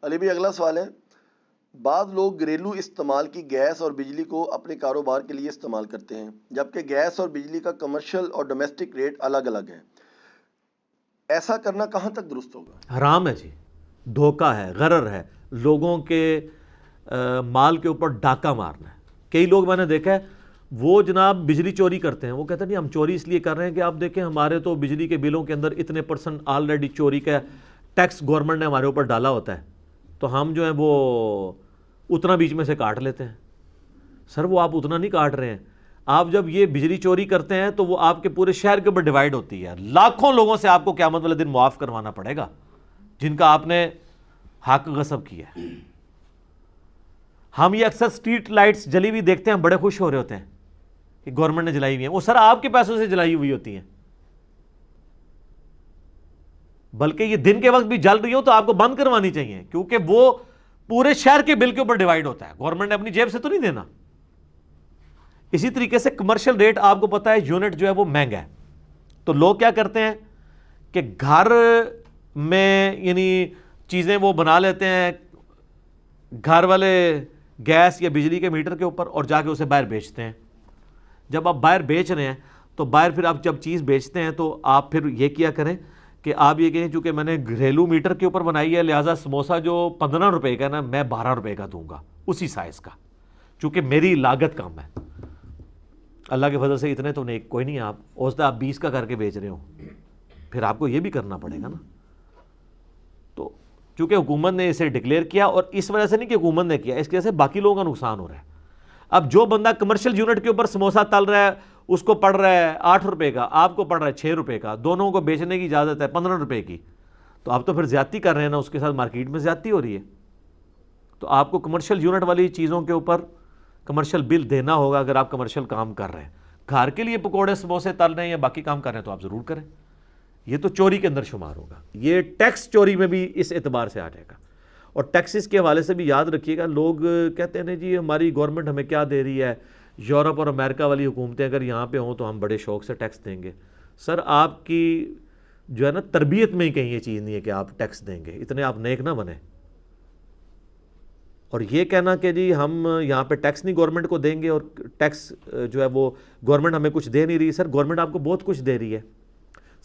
علی بھی اگلا سوال ہے، بعض لوگ گھریلو استعمال کی گیس اور بجلی کو اپنے کاروبار کے لیے استعمال کرتے ہیں، جبکہ گیس اور بجلی کا کمرشل اور ڈومیسٹک ریٹ الگ الگ ہے، ایسا کرنا کہاں تک درست ہوگا؟ حرام ہے جی، دھوکہ ہے، غرر ہے، لوگوں کے مال کے اوپر ڈاکہ مارنا ہے۔ کئی لوگ میں نے دیکھا ہے وہ جناب بجلی چوری کرتے ہیں، وہ کہتے ہیں نہیں ہم چوری اس لیے کر رہے ہیں کہ آپ دیکھیں ہمارے تو بجلی کے بلوں کے اندر اتنے پرسنٹ آلریڈی چوری کا ٹیکس گورنمنٹ نے ہمارے اوپر ڈالا ہوتا ہے، تو ہم جو ہیں وہ اتنا بیچ میں سے کاٹ لیتے ہیں۔ سر وہ آپ اتنا نہیں کاٹ رہے ہیں، آپ جب یہ بجلی چوری کرتے ہیں تو وہ آپ کے پورے شہر کے اوپر ڈیوائیڈ ہوتی ہے، لاکھوں لوگوں سے آپ کو قیامت والے دن معاف کروانا پڑے گا جن کا آپ نے حق غصب کیا ہے۔ ہم یہ اکثر سٹریٹ لائٹس جلی ہوئی دیکھتے ہیں، ہم بڑے خوش ہو رہے ہوتے ہیں کہ گورنمنٹ نے جلائی ہوئی ہیں، وہ سر آپ کے پیسوں سے جلائی ہوئی ہوتی ہیں، بلکہ یہ دن کے وقت بھی جل رہی ہو تو آپ کو بند کروانی چاہیے، کیونکہ وہ پورے شہر کے بل کے اوپر ڈیوائیڈ ہوتا ہے، گورنمنٹ نے اپنی جیب سے تو نہیں دینا۔ اسی طریقے سے کمرشل ریٹ آپ کو پتا ہے یونٹ جو ہے وہ مہنگا ہے، تو لوگ کیا کرتے ہیں کہ گھر میں یعنی چیزیں وہ بنا لیتے ہیں گھر والے گیس یا بجلی کے میٹر کے اوپر اور جا کے اسے باہر بیچتے ہیں۔ جب آپ باہر بیچ رہے ہیں تو باہر پھر آپ جب چیز بیچتے ہیں تو آپ پھر یہ کیا کریں کہ آپ یہ کہیں چونکہ میں نے گھریلو میٹر کے اوپر بنائی ہے لہٰذا سموسہ جو 15 روپے کا نا میں 12 روپے کا دوں گا اسی سائز کا، چونکہ میری لاگت کم ہے۔ اللہ کے فضل سے اتنے تو نیک کوئی نہیں ہے، آپ اوسطا آپ 20 کا کر کے بیچ رہے ہو، پھر آپ کو یہ بھی کرنا پڑے گا نا۔ تو چونکہ حکومت نے اسے ڈکلیئر کیا، اور اس وجہ سے نہیں کہ حکومت نے کیا، اس کی وجہ سے باقی لوگوں کا نقصان ہو رہا ہے۔ اب جو بندہ کمرشل یونٹ کے اوپر سموسہ تل رہا ہے اس کو پڑ رہا ہے 8 روپے کا، آپ کو پڑ رہا ہے 6 روپے کا، دونوں کو بیچنے کی اجازت ہے 15 روپے کی، تو آپ تو پھر زیادتی کر رہے ہیں نا، اس کے ساتھ مارکیٹ میں زیادتی ہو رہی ہے۔ تو آپ کو کمرشل یونٹ والی چیزوں کے اوپر کمرشل بل دینا ہوگا اگر آپ کمرشل کام کر رہے ہیں۔ گھر کے لیے پکوڑے سموسے تل رہے ہیں یا باقی کام کر رہے ہیں تو آپ ضرور کریں، یہ تو چوری کے اندر شمار ہوگا، یہ ٹیکس چوری میں بھی اس اعتبار سے آ جائے گا۔ اور ٹیکسز کے حوالے سے بھی یاد رکھیے گا، لوگ کہتے ہیں جی ہماری گورنمنٹ ہمیں کیا دے رہی ہے، یورپ اور امریکہ والی حکومتیں اگر یہاں پہ ہوں تو ہم بڑے شوق سے ٹیکس دیں گے۔ سر آپ کی جو ہے نا تربیت میں ہی کہیں یہ چیز نہیں ہے کہ آپ ٹیکس دیں گے، اتنے آپ نیک نہ بنیں۔ اور یہ کہنا کہ جی ہم یہاں پہ ٹیکس نہیں گورنمنٹ کو دیں گے اور ٹیکس جو ہے وہ گورنمنٹ ہمیں کچھ دے نہیں رہی، سر گورنمنٹ آپ کو بہت کچھ دے رہی ہے۔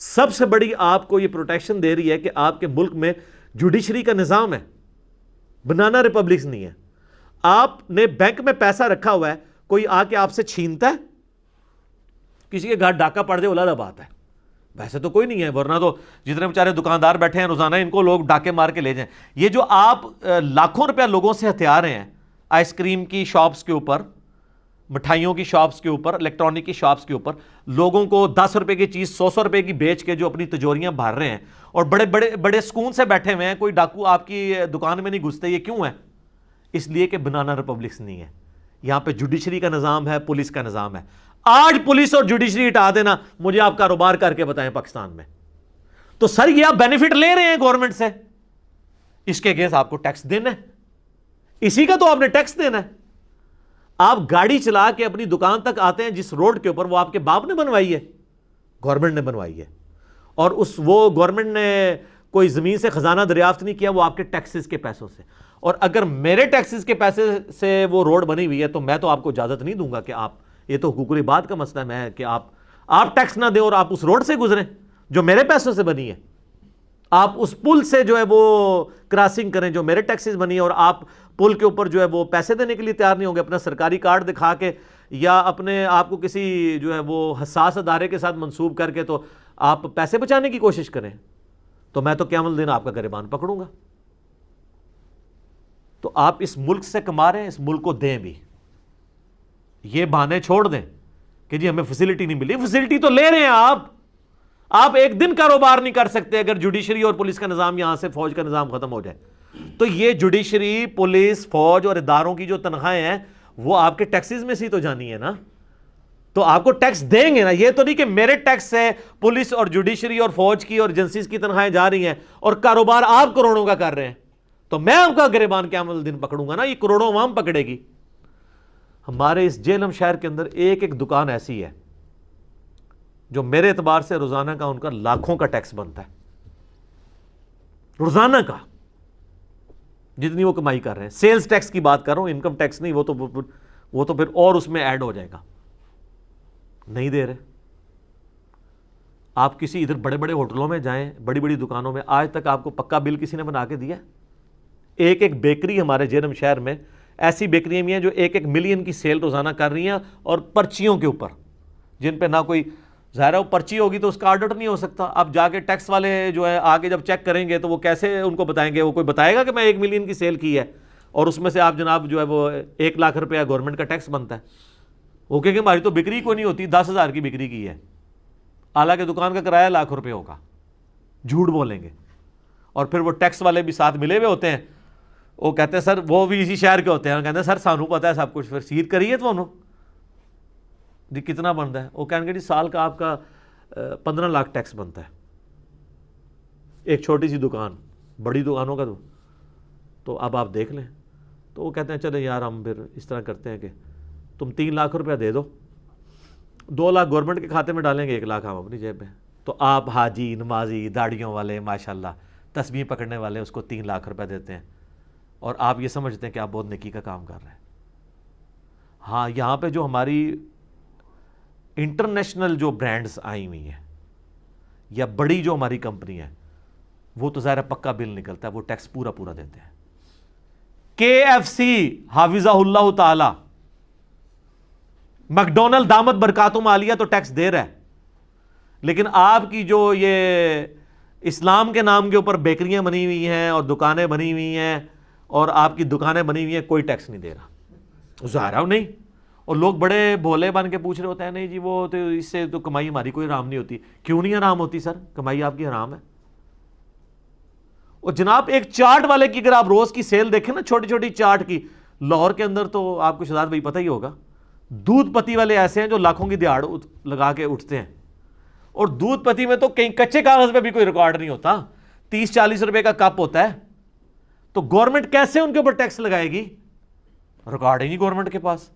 سب سے بڑی آپ کو یہ پروٹیکشن دے رہی ہے کہ آپ کے ملک میں جوڈیشری کا نظام ہے، بنانا ریپبلکس نہیں ہے۔ آپ نے بینک میں پیسہ رکھا ہوا ہے، کوئی آ کے آپ سے چھینتا ہے؟ کسی کے گھر ڈاکہ پڑ جائے علیحدہ بات ہے، ویسے تو کوئی نہیں ہے، ورنہ تو جتنے بیچارے دکاندار بیٹھے ہیں روزانہ ان کو لوگ ڈاکے مار کے لے جائیں۔ یہ جو آپ لاکھوں روپیہ لوگوں سے ہتھیار رہے ہیں آئس کریم کی شاپس کے اوپر، مٹھائیوں کی شاپس کے اوپر، الیکٹرانک کی شاپس کے اوپر، لوگوں کو 10 روپے کی چیز 100 روپے کی بیچ کے جو اپنی تجوریاں بھر رہے ہیں اور بڑے بڑے بڑے سکون سے بیٹھے ہوئے ہیں، کوئی ڈاکو آپ کی دکان میں نہیں گھستے، یہ کیوں ہے؟ اس لیے کہ بنانا ریپبلکس نہیں ہے، یہاں پہ جوڈیشری کا نظام ہے، پولیس کا نظام ہے۔ آج پولیس اور جوڈیشری ہٹا دینا، مجھے آپ کاروبار کر کے بتائیں پاکستان میں، تو سر یہ آپ بینیفٹ لے رہے ہیں گورنمنٹ سے، اس کے اگینسٹ آپ کو ٹیکس دینا ہے، اسی کا تو آپ نے ٹیکس دینا ہے۔ آپ گاڑی چلا کے اپنی دکان تک آتے ہیں جس روڈ کے اوپر، وہ آپ کے باپ نے بنوائی ہے، گورنمنٹ نے بنوائی ہے، اور وہ گورنمنٹ نے کوئی زمین سے خزانہ دریافت نہیں کیا، وہ آپ کے ٹیکسز کے پیسوں سے۔ اور اگر میرے ٹیکسز کے پیسے سے وہ روڈ بنی ہوئی ہے تو میں تو آپ کو اجازت نہیں دوں گا کہ آپ، یہ تو حقوق العباد کا مسئلہ ہے کہ آپ ٹیکس نہ دیں اور آپ اس روڈ سے گزریں جو میرے پیسوں سے بنی ہے، آپ اس پل سے جو ہے وہ کراسنگ کریں جو میرے ٹیکسز بنی ہے، اور آپ پل کے اوپر جو ہے وہ پیسے دینے کے لیے تیار نہیں ہوں گے اپنا سرکاری کارڈ دکھا کے یا اپنے آپ کو کسی جو ہے وہ حساس ادارے کے ساتھ منسوب کر کے تو آپ پیسے بچانے کی کوشش کریں، تو میں تو قیامت الدین آپ کا گریبان پکڑوں گا۔ تو آپ اس ملک سے کما رہے ہیں، اس ملک کو دیں بھی، یہ بہانے چھوڑ دیں کہ جی ہمیں فیسلٹی نہیں ملی، فیسلٹی تو لے رہے ہیں آپ ایک دن کاروبار نہیں کر سکتے اگر جوڈیشری اور پولیس کا نظام یہاں سے فوج کا نظام ختم ہو جائے۔ تو یہ جوڈیشری، پولیس، فوج اور اداروں کی جو تنخواہیں ہیں وہ آپ کے ٹیکسز میں سے تو جانی ہے نا، تو آپ کو ٹیکس دیں گے نا، یہ تو نہیں کہ میرے ٹیکس سے پولیس اور جوڈیشری اور فوج کی اور ایجنسیز کی تنخواہیں جا رہی ہیں اور کاروبار آپ کروڑوں کا کر رہے ہیں، تو میں آپ کا گریبان قیامت دن پکڑوں گا نا، یہ کروڑوں عوام پکڑے گی۔ ہمارے اس جہلم شہر کے اندر ایک ایک دکان ایسی ہے جو میرے اعتبار سے روزانہ کا ان کا لاکھوں کا ٹیکس بنتا ہے، روزانہ کا۔ جتنی وہ کمائی کر رہے ہیں. سیلز ٹیکس کی بات کر رہا ہوں, انکم ٹیکس نہیں. وہ تو پھر اور اس میں ایڈ ہو جائے گا. نہیں دے رہے. آپ کسی ادھر بڑے بڑے ہوٹلوں میں جائیں, بڑی بڑی دکانوں میں, آج تک آپ کو پکا بل کسی نے بنا کے دیا؟ ایک بیکری ہمارے جہلم شہر میں ایسی بیکریاں بھی ہیں جو 1 ملین کی سیل روزانہ کر رہی ہیں, اور پرچیوں کے اوپر, جن پہ نہ کوئی, ظاہر ہے وہ پرچی ہوگی تو اس کا آڈٹ نہیں ہو سکتا. اب جا کے ٹیکس والے جو ہے آگے جب چیک کریں گے تو وہ کیسے ان کو بتائیں گے؟ وہ کوئی بتائے گا کہ میں 1 ملین کی سیل کی ہے اور اس میں سے آپ جناب جو ہے وہ 1 لاکھ روپیہ گورنمنٹ کا ٹیکس بنتا ہے؟ وہ کہیں گے ہماری تو بکری کو نہیں ہوتی, 10,000 کی بکری کی ہے, حالانکہ دکان کا کرایہ لاکھ روپے ہوگا. جھوٹ بولیں گے. اور پھر وہ ٹیکس والے بھی ساتھ ملے ہوئے ہوتے ہیں, وہ کہتے ہیں سر, وہ بھی اسی شہر کے ہوتے ہیں, کہتے ہیں سر سانو پتہ ہے سب کچھ, پھر سیدھ کریے تو انہوں جی کتنا بنتا ہے؟ وہ کہیں گے جی سال کا آپ کا 15 لاکھ ٹیکس بنتا ہے. ایک چھوٹی سی دکان, بڑی دکانوں کا تو اب آپ دیکھ لیں. تو وہ کہتے ہیں چلے یار ہم پھر اس طرح کرتے ہیں کہ تم 3 لاکھ روپیہ دے دو, 2 لاکھ گورنمنٹ کے کھاتے میں ڈالیں گے, 1 لاکھ ہم اپنی جیب میں. تو آپ حاجی, نمازی, داڑھیوں والے, ماشاءاللہ تسبیح پکڑنے والے اس کو 3 لاکھ روپے دیتے ہیں, اور آپ یہ سمجھتے ہیں کہ آپ بہت نیکی کا کام کر رہے ہیں. ہاں, یہاں پہ جو ہماری انٹرنیشنل جو برانڈز آئی ہوئی ہیں یا بڑی جو ہماری کمپنی ہے, وہ تو ظاہر پکا بل نکلتا ہے, وہ ٹیکس پورا دیتے ہیں. KFC حافظہ اللہ تعالی, میکڈونلڈ دامت برکاتہم عالیہ تو ٹیکس دے رہا ہے, لیکن آپ کی جو یہ اسلام کے نام کے اوپر بیکریاں بنی ہوئی ہیں اور دکانیں بنی ہوئی ہیں اور آپ کی دکانیں بنی ہوئی ہیں, کوئی ٹیکس نہیں دے رہا. ظاہر ہے نہیں. اور لوگ بڑے بھولے بن کے پوچھ رہے ہوتے ہیں نہیں جی وہ تو اس سے تو کمائی ہماری کوئی حرام نہیں ہوتی. کیوں نہیں حرام ہوتی سر؟ کمائی آپ کی حرام ہے. اور جناب ایک چاٹ والے کی اگر آپ روز کی سیل دیکھیں نا, چھوٹی چھوٹی چاٹ کی, لاہور کے اندر تو آپ کو شہزاد بھائی پتہ ہی ہوگا, دودھ پتی والے ایسے ہیں جو لاکھوں کی دیہڑ لگا کے اٹھتے ہیں. اور دودھ پتی میں تو کہیں کچے کاغذ پہ بھی کوئی ریکارڈ نہیں ہوتا, 30-40 روپے کا کپ ہوتا ہے. تو گورنمنٹ کیسے ان کے اوپر ٹیکس لگائے گی؟ ریکارڈ ہی نہیں گورنمنٹ کے پاس.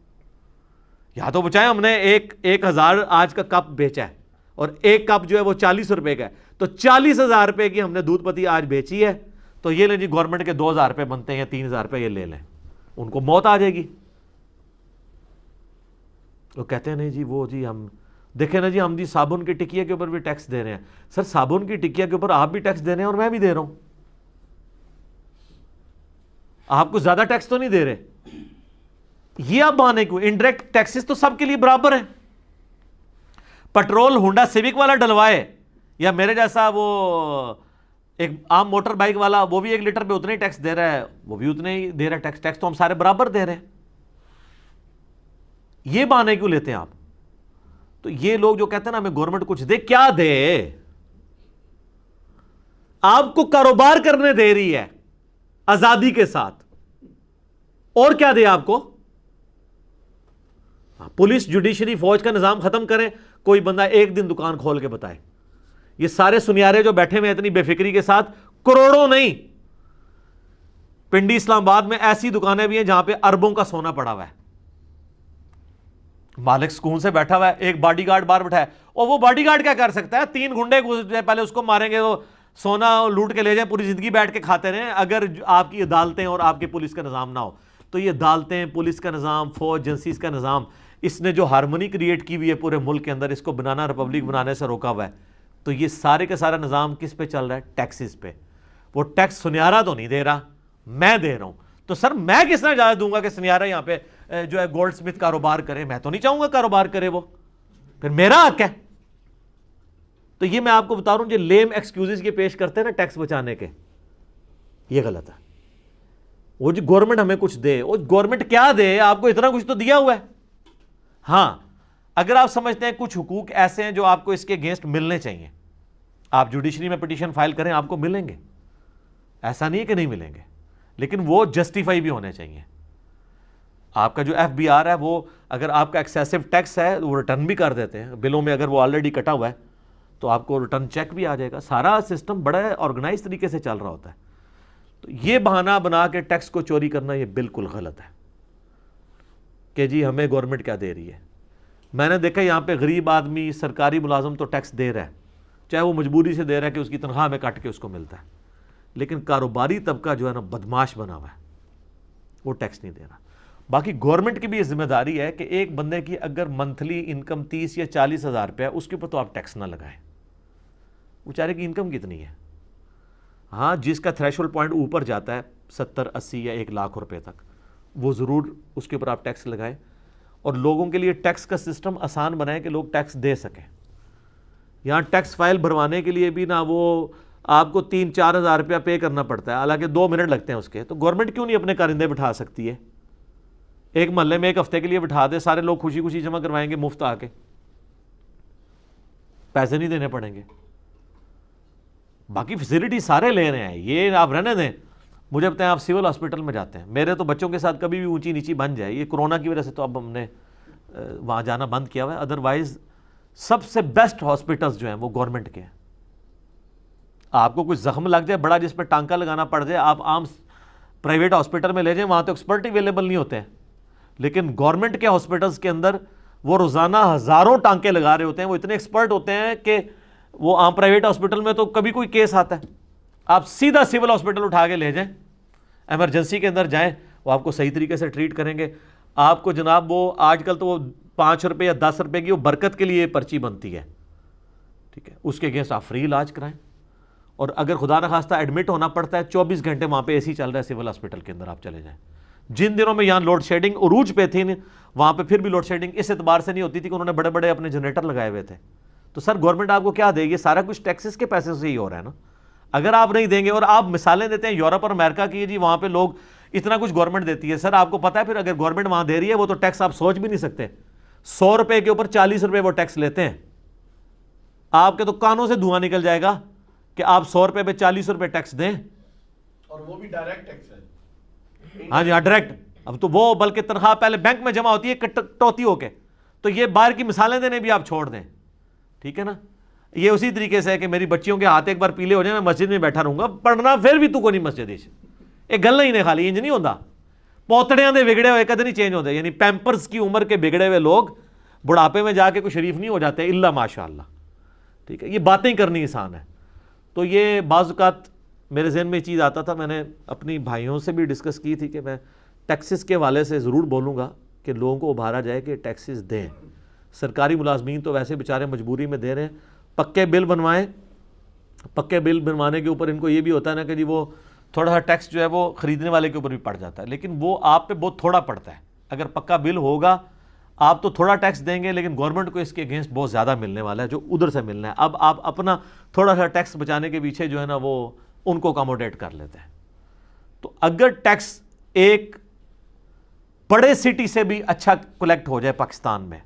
یا تو بچائیں ہم نے 1,000 آج کا کپ بیچا ہے اور ایک کپ جو ہے وہ 40 روپے کا ہے, تو 40,000 روپے کی ہم نے دودھ پتی آج بیچی ہے, تو یہ لیں جی گورنمنٹ کے 2,000 روپے بنتے ہیں یا 3,000 روپے, یہ لے لیں. ان کو موت آ جائے گی. وہ کہتے ہیں نہیں جی وہ جی ہم دیکھیں نا جی, ہم جی صابن کی ٹکیا کے اوپر بھی ٹیکس دے رہے ہیں. سر صابن کی ٹکیا کے اوپر آپ بھی ٹیکس دے رہے ہیں اور میں بھی دے رہا ہوں, آپ کو زیادہ ٹیکس تو نہیں دے رہے. یہ آپ بہانے کو, انڈائریکٹ ٹیکسز تو سب کے لیے برابر ہیں. پٹرول ہونڈا سیوک والا ڈلوائے یا میرے جیسا وہ ایک عام موٹر بائک والا, وہ بھی 1 لیٹر پہ اتنے ہی ٹیکس دے رہا ہے, وہ بھی اتنے ہی دے رہا ہے ٹیکس. ٹیکس تو ہم سارے برابر دے رہے ہیں. یہ بہانے کیوں لیتے ہیں آپ؟ تو یہ لوگ جو کہتے ہیں نا ہمیں گورنمنٹ کچھ دے, کیا دے؟ آپ کو کاروبار کرنے دے رہی ہے آزادی کے ساتھ, اور کیا دے آپ کو؟ پولیس, جوڈیشری, فوج کا نظام ختم کریں, کوئی بندہ ایک دن دکان کھول کے بتائے. یہ سارے سنیارے جو بیٹھے ہوئے اتنی بے فکری کے ساتھ, کروڑوں نہیں, پنڈی اسلام آباد میں ایسی دکانیں بھی ہیں جہاں پہ اربوں کا سونا پڑا ہوا ہے. مالک سکون سے بیٹھا ہوا ہے, ایک باڈی گارڈ باہر بیٹھا ہے, اور وہ باڈی گارڈ کیا کر سکتا ہے؟ 3 گنڈے پہلے اس کو ماریں گے تو سونا لوٹ کے لے جائیں, پوری زندگی بیٹھ کے کھاتے رہیں. اگر آپ کی عدالتیں اور آپ کے پولیس کا نظام نہ ہو تو یہ عدالتیں, پولیس کا نظام, فوج ایجنسیز کا نظام, اس نے جو ہارمونی کریٹ کی ہوئی ہے پورے ملک کے اندر, اس کو بنانا ریپبلک بنانے سے روکا ہوا ہے. تو یہ سارے کا سارا نظام کس پہ چل رہا ہے؟ ٹیکسز پہ. وہ ٹیکس سنیارا تو نہیں دے رہا, میں دے رہا ہوں. تو سر میں کس طرح اجازت دوں گا کہ سنیارا یہاں پہ جو ہے گولڈ سمتھ کاروبار کرے؟ میں تو نہیں چاہوں گا کاروبار کرے وہ, پھر میرا حق ہے. تو یہ میں آپ کو بتا رہا ہوں, جو لیم ایکسکیوزز یہ پیش کرتے ہیں نا ٹیکس بچانے کے, یہ غلط ہے. وہ جو گورنمنٹ ہمیں کچھ دے, وہ گورنمنٹ کیا دے آپ کو؟ اتنا کچھ تو دیا ہوا ہے. ہاں اگر آپ سمجھتے ہیں کچھ حقوق ایسے ہیں جو آپ کو اس کے اگینسٹ ملنے چاہیے, آپ جوڈیشری میں پٹیشن فائل کریں, آپ کو ملیں گے. ایسا نہیں ہے کہ نہیں ملیں گے, لیکن وہ جسٹیفائی بھی ہونے چاہیے. آپ کا جو FBR ہے, وہ اگر آپ کا ایکسیسو ٹیکس ہے وہ ریٹرن بھی کر دیتے ہیں بلوں میں, اگر وہ آلریڈی کٹا ہوا ہے تو آپ کو ریٹرن چیک بھی آ جائے گا. سارا سسٹم بڑا آرگنائز طریقے سے چل رہا ہوتا ہے. تو یہ بہانہ بنا کے ٹیکس کو چوری کرنا یہ بالکل غلط ہے کہ جی ہمیں گورنمنٹ کیا دے رہی ہے. میں نے دیکھا یہاں پہ غریب آدمی, سرکاری ملازم تو ٹیکس دے رہا ہے, چاہے وہ مجبوری سے دے رہا ہے کہ اس کی تنخواہ میں کٹ کے اس کو ملتا ہے, لیکن کاروباری طبقہ جو ہے نا بدماش بنا ہوا ہے, وہ ٹیکس نہیں دے رہا. باقی گورنمنٹ کی بھی یہ ذمہ داری ہے کہ ایک بندے کی اگر منتھلی انکم 30 یا 40 ہزار روپیہ, اس کے اوپر تو آپ ٹیکس نہ لگائیں. بیچارے کی انکم کتنی ہے؟ ہاں, جس کا تھریشولڈ پوائنٹ اوپر جاتا ہے 70 80 یا 1 لاکھ روپے تک, وہ ضرور اس کے اوپر آپ ٹیکس لگائیں. اور لوگوں کے لیے ٹیکس کا سسٹم آسان بنائیں کہ لوگ ٹیکس دے سکیں. یہاں ٹیکس فائل بھروانے کے لیے بھی نا وہ آپ کو 3-4 ہزار روپیہ پے کرنا پڑتا ہے, حالانکہ 2 منٹ لگتے ہیں اس کے. تو گورنمنٹ کیوں نہیں اپنے کارندے بٹھا سکتی ہے؟ ایک محلے میں 1 ہفتے کے لیے بٹھا دے, سارے لوگ خوشی خوشی جمع کروائیں گے مفت آ کے, پیسے نہیں دینے پڑیں گے. باقی فیسلٹی سارے لے رہے ہیں, یہ آپ رہنے دیں. مجھے بتائیں, آپ سول ہاسپٹل میں جاتے ہیں, میرے تو بچوں کے ساتھ کبھی بھی اونچی نیچی بن جائے, یہ کرونا کی وجہ سے تو اب ہم نے وہاں جانا بند کیا ہوا ہے, ادروائز سب سے بیسٹ ہاسپٹلز جو ہیں وہ گورنمنٹ کے ہیں. آپ کو کچھ زخم لگ جائے بڑا جس پہ ٹانکا لگانا پڑ جائے, آپ عام پرائیویٹ ہاسپٹل میں لے جائیں, وہاں تو ایکسپرٹ اویلیبل نہیں ہوتے ہیں. لیکن گورنمنٹ کے ہاسپٹلز کے اندر وہ روزانہ ہزاروں ٹانکے لگا رہے ہوتے ہیں, وہ اتنے ایکسپرٹ ہوتے ہیں کہ وہ عام پرائیویٹ ہاسپٹل میں تو کبھی کوئی کیس آتا ہے, آپ سیدھا سول ہاسپٹل اٹھا کے لے جائیں, ایمرجنسی کے اندر جائیں, وہ آپ کو صحیح طریقے سے ٹریٹ کریں گے. آپ کو جناب وہ آج کل تو وہ 5 روپے یا 10 روپے کی وہ برکت کے لیے پرچی بنتی ہے, ٹھیک ہے, اس کے اگینسٹ آپ فری علاج کرائیں. اور اگر خدا نخواستہ ایڈمٹ ہونا پڑتا ہے 24 گھنٹے وہاں پہ اے سی چل رہا ہے سول ہاسپٹل کے اندر, آپ چلے جائیں. جن دنوں میں یہاں لوڈ شیڈنگ عروج پہ تھی, وہاں پہ پھر بھی لوڈ شیڈنگ اس اعتبار سے نہیں ہوتی تھی کہ انہوں نے بڑے بڑے اپنے جنریٹر لگائے ہوئے تھے. تو سر گورنمنٹ آپ کو کیا دے گی؟ سارا کچھ ٹیکسز کے پیسے سے ہی ہو رہا ہے نا. اگر آپ نہیں دیں گے, اور آپ مثالیں دیتے ہیں یورپ اور امریکہ کی, جی وہاں پہ لوگ اتنا کچھ گورنمنٹ دیتی ہے. سر آپ کو پتا ہے پھر اگر گورنمنٹ وہاں دے رہی ہے وہ تو ٹیکس آپ سوچ بھی نہیں سکتے. 100 روپے کے اوپر 40 روپے وہ ٹیکس لیتے ہیں. آپ کے تو کانوں سے دھواں نکل جائے گا کہ آپ 100 روپے پہ 40 روپے ٹیکس دیں, اور وہ بھی ڈائریکٹ ٹیکس ہے. ہاں جی, ہاں ڈائریکٹ. اب تو وہ بلکہ تنخواہ پہلے بینک میں جمع ہوتی ہے کٹوتی ہو کے, تو یہ باہر کی مثالیں دینے بھی آپ چھوڑ دیں, ٹھیک ہے نا. یہ اسی طریقے سے ہے کہ میری بچیوں کے ہاتھ ایک بار پیلے ہو جائیں, میں مسجد میں بیٹھا رہوں گا پڑھنا, پھر بھی تو کو نہیں مسجد ایک گل نہیں نے خالی انج نہیں ہوتا. پوتڑیاں دے بگڑے ہوئے کدے نہیں چینج ہوتے, یعنی پیمپرز کی عمر کے بگڑے ہوئے لوگ بڑھاپے میں جا کے کوئی شریف نہیں ہو جاتے الا ماشاء اللہ, ٹھیک ہے. یہ باتیں کرنی آسان ہے. تو یہ بعض اوقات میرے ذہن میں یہ چیز آتا تھا, میں نے اپنی بھائیوں سے بھی ڈسکس کی تھی کہ میں ٹیکسز کے حوالے سے ضرور بولوں گا کہ لوگوں کو ابھارا جائے کہ ٹیکسز دیں. سرکاری ملازمین تو ویسے بیچارے مجبوری میں دے رہے ہیں, پکے بل بنوائیں. پکے بل بنوانے کے اوپر ان کو یہ بھی ہوتا ہے نا کہ جی وہ تھوڑا سا ٹیکس جو ہے وہ خریدنے والے کے اوپر بھی پڑ جاتا ہے, لیکن وہ آپ پہ بہت تھوڑا پڑتا ہے. اگر پکا بل ہوگا آپ تو تھوڑا ٹیکس دیں گے, لیکن گورنمنٹ کو اس کے اگینسٹ بہت زیادہ ملنے والا ہے جو ادھر سے ملنا ہے. اب آپ اپنا تھوڑا سا ٹیکس بچانے کے پیچھے جو ہے نا وہ ان کو اکاموڈیٹ کر لیتے ہیں. تو اگر ٹیکس ایک بڑے سٹی سے بھی اچھا کلیکٹ ہو جائے پاکستان میں,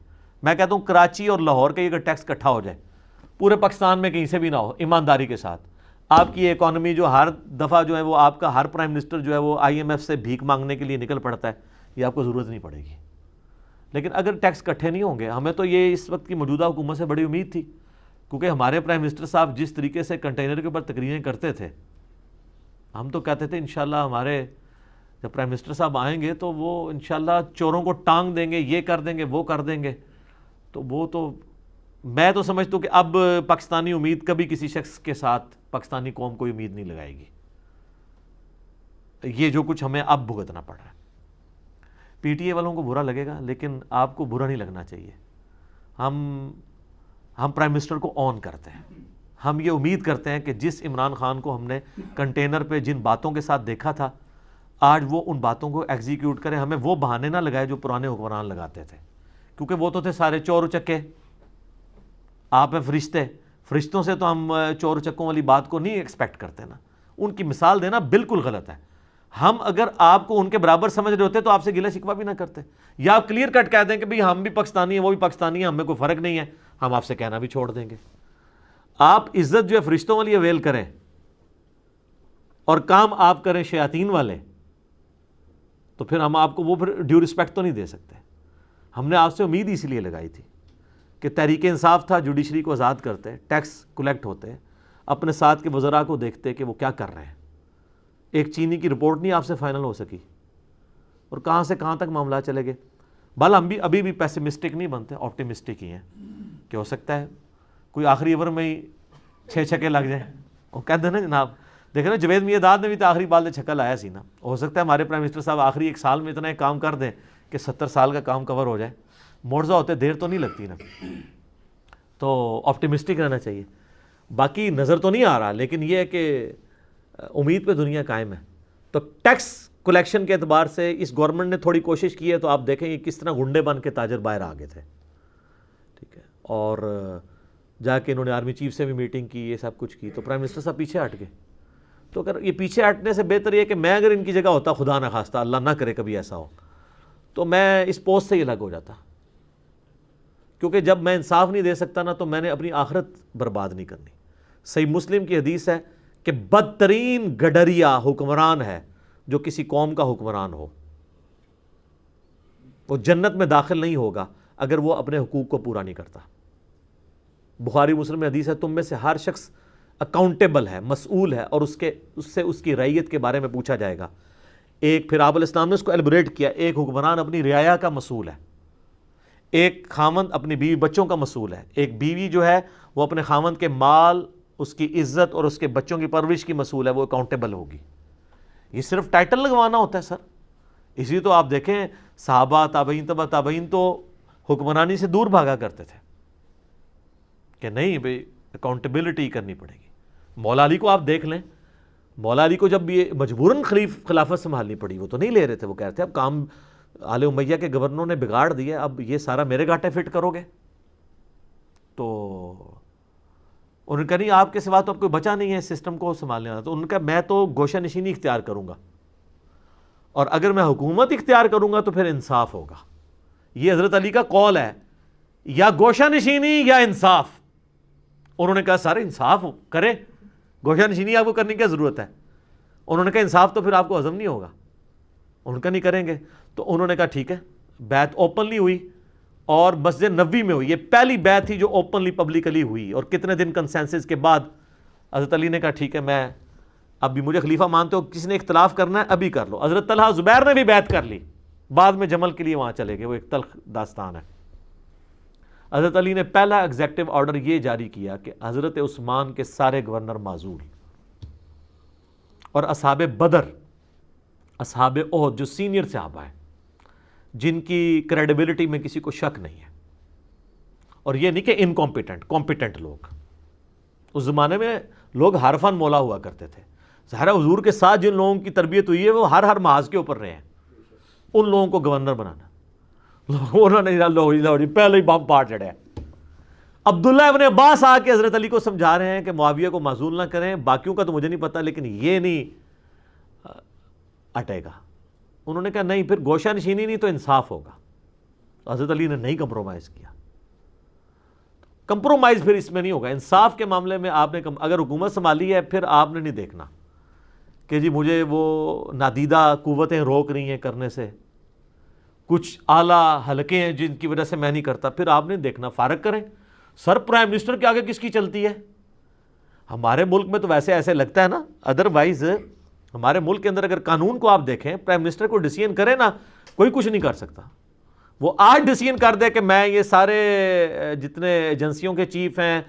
میں کہتا ہوں کراچی اور لاہور کا اگر ٹیکس اکٹھا ہو جائے, پورے پاکستان میں کہیں سے بھی نہ ہو, ایمانداری کے ساتھ, آپ کی اکانومی جو ہر دفعہ جو ہے وہ آپ کا ہر پرائم منسٹر جو ہے وہ IMF سے بھیک مانگنے کے لیے نکل پڑتا ہے, یہ آپ کو ضرورت نہیں پڑے گی. لیکن اگر ٹیکس اکٹھے نہیں ہوں گے, ہمیں تو یہ اس وقت کی موجودہ حکومت سے بڑی امید تھی, کیونکہ ہمارے پرائم منسٹر صاحب جس طریقے سے کنٹینر کے اوپر تقریریں کرتے تھے, ہم تو کہتے تھے انشاءاللہ ہمارے جب پرائم منسٹر صاحب آئیں گے تو وہ انشاءاللہ چوروں کو ٹانگ دیں گے, یہ کر دیں گے, وہ کر دیں گے. تو وہ تو میں تو سمجھتا ہوں کہ اب پاکستانی امید کبھی کسی شخص کے ساتھ پاکستانی قوم کوئی امید نہیں لگائے گی. یہ جو کچھ ہمیں اب بھگتنا پڑ رہا ہے, PTA والوں کو برا لگے گا, لیکن آپ کو برا نہیں لگنا چاہیے. ہم پرائم منسٹر کو آن کرتے ہیں, ہم یہ امید کرتے ہیں کہ جس عمران خان کو ہم نے کنٹینر پہ جن باتوں کے ساتھ دیکھا تھا, آج وہ ان باتوں کو ایگزیکیوٹ کرے. ہمیں وہ بہانے نہ لگائے جو پرانے حکمران لگاتے تھے, کیونکہ وہ تو تھے سارے چور چکے. آپ ہیں فرشتے, فرشتوں سے تو ہم چور چکوں والی بات کو نہیں ایکسپیکٹ کرتے نا. ان کی مثال دینا بالکل غلط ہے. ہم اگر آپ کو ان کے برابر سمجھ رہے ہوتے تو آپ سے گلہ شکوہ بھی نہ کرتے, یا آپ کلیئر کٹ کہہ دیں کہ بھئی ہم بھی پاکستانی ہیں وہ بھی پاکستانی ہیں, ہمیں کوئی فرق نہیں ہے, ہم آپ سے کہنا بھی چھوڑ دیں گے. آپ عزت جو ہے فرشتوں والی اویل کریں اور کام آپ کریں شیاطین والے, تو پھر ہم آپ کو وہ پھر ڈیو رسپیکٹ تو نہیں دے سکتے. ہم نے آپ سے امید اسی لیے لگائی تھی کہ تحریک انصاف تھا, جوڈیشری کو آزاد کرتے, ٹیکس کلیکٹ ہوتے, اپنے ساتھ کے وزراء کو دیکھتے کہ وہ کیا کر رہے ہیں. ایک چینی کی رپورٹ نہیں آپ سے فائنل ہو سکی, اور کہاں سے کہاں تک معاملہ چلے گئے. بل ہم بھی ابھی بھی پیسمسٹک نہیں بنتے, آپٹیمسٹک ہی ہیں کہ ہو سکتا ہے کوئی آخری اوور میں ہی 6 چھکے لگ جائیں. وہ کہتے ہیں نا جناب دیکھیں نا جوید میاں نے بھی تو آخری بال چھکا لایا سی نا. ہو سکتا ہے ہمارے پرائم منسٹر صاحب آخری 1 سال میں اتنا ایک کام کر دیں کہ 70 سال کا کام کور ہو جائے. معجزہ ہوتے دیر تو نہیں لگتی نا, تو آپٹیمسٹک رہنا چاہیے. باقی نظر تو نہیں آ رہا, لیکن یہ ہے کہ امید پہ دنیا قائم ہے. تو ٹیکس کلیکشن کے اعتبار سے اس گورنمنٹ نے تھوڑی کوشش کی ہے, تو آپ دیکھیں کہ کس طرح گنڈے بن کے تاجر باہر آ گئے تھے. ٹھیک ہے, اور جا کے انہوں نے آرمی چیف سے بھی میٹنگ کی, یہ سب کچھ کی, تو پرائم منسٹر صاحب پیچھے ہٹ گئے. تو اگر یہ پیچھے ہٹنے سے بہتر یہ کہ میں اگر ان کی جگہ ہوتا, خدا نہ خواستہ اللہ نہ کرے کبھی ایسا ہو, تو میں اس پوسٹ سے ہی الگ ہو جاتا. کیونکہ جب میں انصاف نہیں دے سکتا نا, تو میں نے اپنی آخرت برباد نہیں کرنی. صحیح مسلم کی حدیث ہے کہ بدترین گڈریا حکمران ہے جو کسی قوم کا حکمران ہو. وہ جنت میں داخل نہیں ہوگا اگر وہ اپنے حقوق کو پورا نہیں کرتا. بخاری مسلم میں حدیث ہے, تم میں سے ہر شخص اکاؤنٹیبل ہے, مسئول ہے, اور اس سے اس کی رعیت کے بارے میں پوچھا جائے گا. ایک پھر آپ علیہ السلام نے اس کو ایلیبریٹ کیا, ایک حکمران اپنی رعایا کا مسئول ہے, ایک خاوند اپنی بیوی بچوں کا مسئول ہے, ایک بیوی جو ہے وہ اپنے خاوند کے مال, اس کی عزت اور اس کے بچوں کی پرورش کی مسئول ہے, وہ اکاؤنٹیبل ہوگی. یہ صرف ٹائٹل لگوانا ہوتا ہے سر. اسی تو آپ دیکھیں صحابہ تابعین تبع تابعین تو حکمرانی سے دور بھاگا کرتے تھے کہ نہیں بھئی اکاؤنٹیبلٹی کرنی پڑے گی. مولا علی کو آپ دیکھ لیں, مولا علی کو جب یہ مجبوراً خلافت سنبھالنی پڑی, وہ تو نہیں لے رہے تھے. وہ کہتے تھے اب کام آل امیہ کے گورنروں نے بگاڑ دیا, اب یہ سارا میرے گھاٹے فٹ کرو گے. تو انہوں نے کہا نہیں, آپ کے سوا تو اب کوئی بچا نہیں ہے سسٹم کو سنبھالنے والا. تو ان کا میں تو گوشہ نشینی اختیار کروں گا, اور اگر میں حکومت اختیار کروں گا تو پھر انصاف ہوگا. یہ حضرت علی کا قول ہے, یا گوشہ نشینی یا انصاف. انہوں نے کہا سر انصاف کرے, گوشہ نشینی آپ کو کرنے کی ضرورت ہے. انہوں نے کہا انصاف تو پھر آپ کو ہضم نہیں ہوگا. انہوں نے کہا نہیں کریں گے. تو انہوں نے کہا ٹھیک ہے, بیعت اوپنلی ہوئی اور مسجد نبوی میں ہوئی. یہ پہلی بیعت تھی جو اوپنلی پبلکلی ہوئی, اور کتنے دن کنسنسس کے بعد حضرت علی نے کہا ٹھیک ہے, میں اب بھی مجھے خلیفہ مانتے ہو, کسی نے اختلاف کرنا ہے ابھی کر لو. حضرت طلحہ زبیر نے بھی بیعت کر لی, بعد میں جمل کے لیے وہاں چلے گئے, وہ ایک تلخ داستان ہے. حضرت علی نے پہلا ایگزیکٹو آرڈر یہ جاری کیا کہ حضرت عثمان کے سارے گورنر معزول, اور اصحاب بدر, اصحاب احد جو سینئر صحابہ ہیں جن کی کریڈیبلٹی میں کسی کو شک نہیں ہے, اور یہ نہیں کہ انکمپیٹنٹ, کمپیٹنٹ لوگ. اس زمانے میں لوگ حرفان مولا ہوا کرتے تھے. ظاہر حضور کے ساتھ جن لوگوں کی تربیت ہوئی ہے وہ ہر محاذ کے اوپر رہے ہیں, ان لوگوں کو گورنر بنانا. انہوں نے پہلے ہی بم پاٹ چڑھا. عبداللہ ابن عباس آ کے حضرت علی کو سمجھا رہے ہیں کہ معاویہ کو معزول نہ کریں, باقیوں کا تو مجھے نہیں پتا, لیکن یہ نہیں اٹے گا. انہوں نے کہا نہیں, پھر گوشہ نشینی نہیں تو انصاف ہوگا. حضرت علی نے نہیں کمپرومائز کیا. کمپرومائز پھر اس میں نہیں ہوگا. انصاف کے معاملے میں آپ نے اگر حکومت سنبھالی ہے, پھر آپ نے نہیں دیکھنا کہ جی مجھے وہ نادیدہ قوتیں روک رہی ہیں کرنے سے, کچھ اعلیٰ حلقے ہیں جن کی وجہ سے میں نہیں کرتا. پھر آپ نے دیکھنا, فارغ کریں. سر پرائم منسٹر کے آگے کس کی چلتی ہے؟ ہمارے ملک میں تو ویسے ایسے لگتا ہے نا, ادروائز ہمارے ملک کے اندر اگر قانون کو آپ دیکھیں, پرائم منسٹر کو ڈیسیژن کرے نا, کوئی کچھ نہیں کر سکتا. وہ آج ڈیسیژن کر دے کہ میں یہ سارے جتنے ایجنسیوں کے چیف ہیں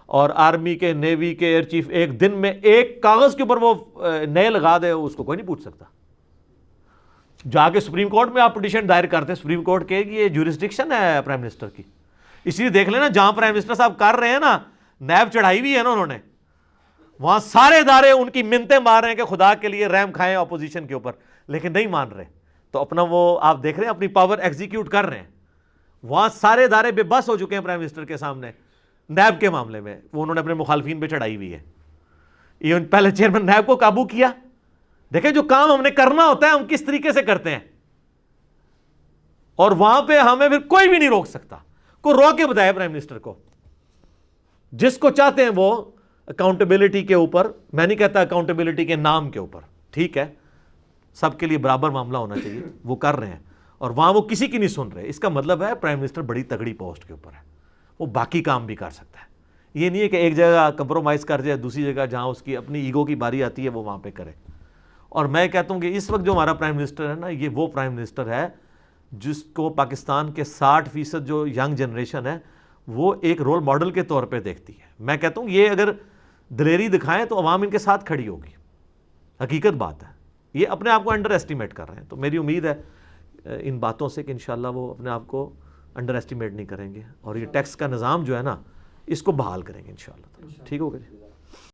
اور آرمی کے, نیوی کے ایئر چیف, ایک دن میں ایک کاغذ کے اوپر وہ نئے لگا دے, اس کو کوئی نہیں پوچھ سکتا. جا کے سپریم کورٹ میں آپ پٹیشن دائر کرتے ہیں, سپریم کورٹ کہے گی یہ جورسڈکشن ہے پرائم منسٹر کی. اس لیے دیکھ لینا جہاں پرائم منسٹر صاحب کر رہے ہیں نا, نیب چڑھائی ہوئی ہے نا انہوں نے, وہاں سارے ادارے ان کی منتیں مار رہے ہیں کہ خدا کے لیے رحم کھائیں اپوزیشن کے اوپر, لیکن نہیں مان رہے. تو اپنا وہ آپ دیکھ رہے ہیں اپنی پاور ایگزیکیوٹ کر رہے ہیں. وہاں سارے ادارے بے بس ہو چکے ہیں پرائم منسٹر کے سامنے. نیب کے معاملے میں وہ انہوں نے اپنے مخالفین پہ چڑھائی ہوئی ہے. ایون پہلے چیئرمین نیب کو قابو کیا. دیکھیں جو کام ہم نے کرنا ہوتا ہے ہم کس طریقے سے کرتے ہیں, اور وہاں پہ ہمیں پھر کوئی بھی نہیں روک سکتا. کو روک کے بتایا پرائم منسٹر کو, جس کو چاہتے ہیں وہ اکاؤنٹیبلٹی کے اوپر, میں نہیں کہتا اکاؤنٹیبلٹی کے نام کے اوپر, ٹھیک ہے سب کے لیے برابر معاملہ ہونا چاہیے, وہ کر رہے ہیں, اور وہاں وہ کسی کی نہیں سن رہے. اس کا مطلب ہے پرائم منسٹر بڑی تگڑی پوسٹ کے اوپر ہے, وہ باقی کام بھی کر سکتا ہے. یہ نہیں ہے کہ ایک جگہ کمپرومائز کر جائے, دوسری جگہ جہاں اس کی اپنی ایگو کی باری آتی ہے وہ وہاں پہ کرے. اور میں کہتا ہوں کہ اس وقت جو ہمارا پرائم منسٹر ہے نا, یہ وہ پرائم منسٹر ہے جس کو پاکستان کے 60% جو ینگ جنریشن ہے وہ ایک رول ماڈل کے طور پہ دیکھتی ہے. میں کہتا ہوں یہ اگر دلیری دکھائیں تو عوام ان کے ساتھ کھڑی ہوگی. حقیقت بات ہے. یہ اپنے آپ کو انڈر ایسٹیمیٹ کر رہے ہیں. تو میری امید ہے ان باتوں سے کہ انشاءاللہ وہ اپنے آپ کو انڈر ایسٹیمیٹ نہیں کریں گے اور یہ ٹیکس کا نظام جو ہے نا اس کو بحال کریں گے انشاءاللہ. ٹھیک ہوگا جی.